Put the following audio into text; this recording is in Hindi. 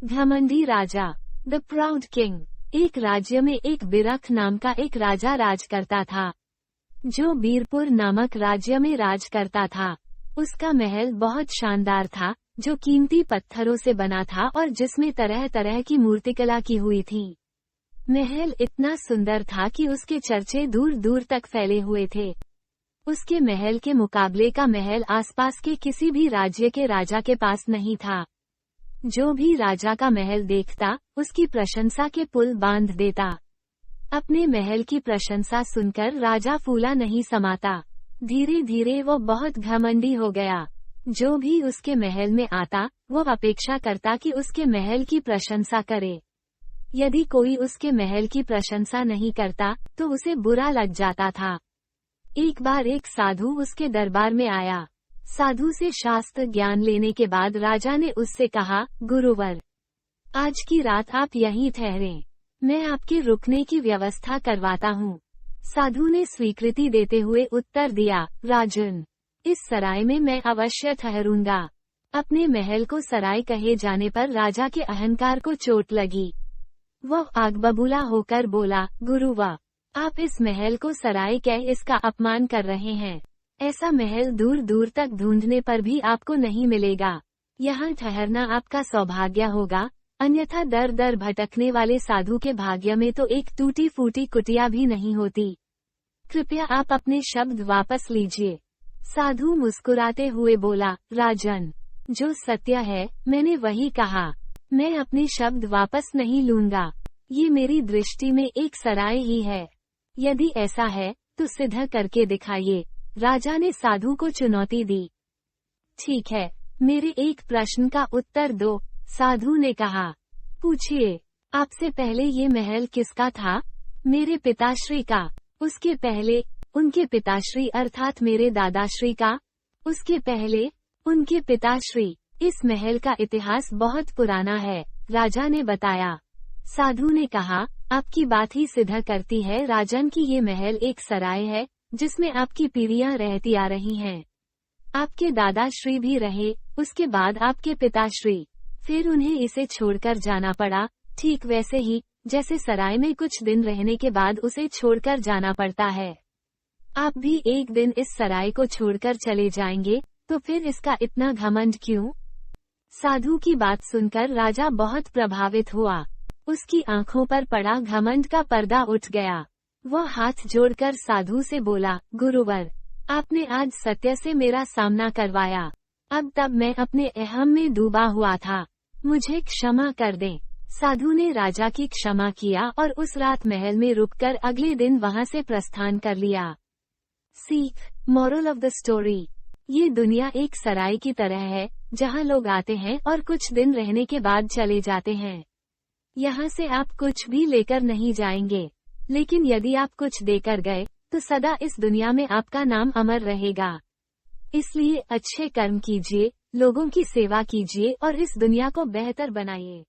घमंडी राजा। The proud king. एक राज्य में एक बिरख नाम का एक राजा राज करता था, जो बीरपुर नामक राज्य में राज करता था। उसका महल बहुत शानदार था, जो कीमती पत्थरों से बना था और जिसमें तरह तरह की मूर्तिकला की हुई थी। महल इतना सुंदर था कि उसके चर्चे दूर दूर तक फैले हुए थे। उसके महल के मुकाबले का महल आसपास के किसी भी राज्य के राजा के पास नहीं था। जो भी राजा का महल देखता, उसकी प्रशंसा के पुल बांध देता। अपने महल की प्रशंसा सुनकर राजा फूला नहीं समाता। धीरे धीरे वो बहुत घमंडी हो गया। जो भी उसके महल में आता, वो अपेक्षा करता कि उसके महल की प्रशंसा करे। यदि कोई उसके महल की प्रशंसा नहीं करता, तो उसे बुरा लग जाता था। एक बार एक साधु उसके दरबार में आया। साधु से शास्त्र ज्ञान लेने के बाद राजा ने उससे कहा, गुरुवर, आज की रात आप यहीं ठहरें। मैं आपके रुकने की व्यवस्था करवाता हूँ। साधु ने स्वीकृति देते हुए उत्तर दिया, राजन, इस सराय में मैं अवश्य ठहरूंगा। अपने महल को सराय कहे जाने पर राजा के अहंकार को चोट लगी। वह आग बबूला होकर बोला, गुरुवा, आप इस महल को सराय कह इसका अपमान कर रहे हैं। ऐसा महल दूर दूर तक ढूंढने पर भी आपको नहीं मिलेगा। यहाँ ठहरना आपका सौभाग्य होगा, अन्यथा दर दर भटकने वाले साधु के भाग्य में तो एक टूटी फूटी कुटिया भी नहीं होती। कृपया आप अपने शब्द वापस लीजिए। साधु मुस्कुराते हुए बोला, राजन, जो सत्य है मैंने वही कहा। मैं अपने शब्द वापस नहीं लूंगा। ये मेरी दृष्टि में एक सराय ही है। यदि ऐसा है तो सिद्ध करके दिखाइए। राजा ने साधु को चुनौती दी। ठीक है, मेरे एक प्रश्न का उत्तर दो, साधु ने कहा। पूछिए। आपसे पहले ये महल किसका था? मेरे पिताश्री का। उसके पहले? उनके पिताश्री अर्थात मेरे दादाश्री का। उसके पहले? उनके पिताश्री। इस महल का इतिहास बहुत पुराना है, राजा ने बताया। साधु ने कहा, आपकी बात ही सिद्ध करती है राजन कि ये महल एक सराय है, जिसमें आपकी पीढ़ियां रहती आ रही हैं। आपके दादाश्री भी रहे, उसके बाद आपके पिताश्री, फिर उन्हें इसे छोड़कर जाना पड़ा, ठीक वैसे ही जैसे सराय में कुछ दिन रहने के बाद उसे छोड़कर जाना पड़ता है। आप भी एक दिन इस सराय को छोड़कर चले जाएंगे, तो फिर इसका इतना घमंड क्यों? साधु की बात सुनकर राजा बहुत प्रभावित हुआ। उसकी आंखों पर पड़ा घमंड का पर्दा उठ गया। वह हाथ जोड़कर साधु से बोला, गुरुवर, आपने आज सत्य से मेरा सामना करवाया। अब तब मैं अपने अहम में डूबा हुआ था। मुझे क्षमा कर दें। साधु ने राजा की क्षमा किया और उस रात महल में रुककर अगले दिन वहां से प्रस्थान कर लिया। सीख, मोरल ऑफ द स्टोरी। ये दुनिया एक सराय की तरह है, जहां लोग आते हैं और कुछ दिन रहने के बाद चले जाते हैं। यहाँ से आप कुछ भी लेकर नहीं जाएंगे, लेकिन यदि आप कुछ देकर गए, तो सदा इस दुनिया में आपका नाम अमर रहेगा। इसलिए अच्छे कर्म कीजिए, लोगों की सेवा कीजिए और इस दुनिया को बेहतर बनाइए।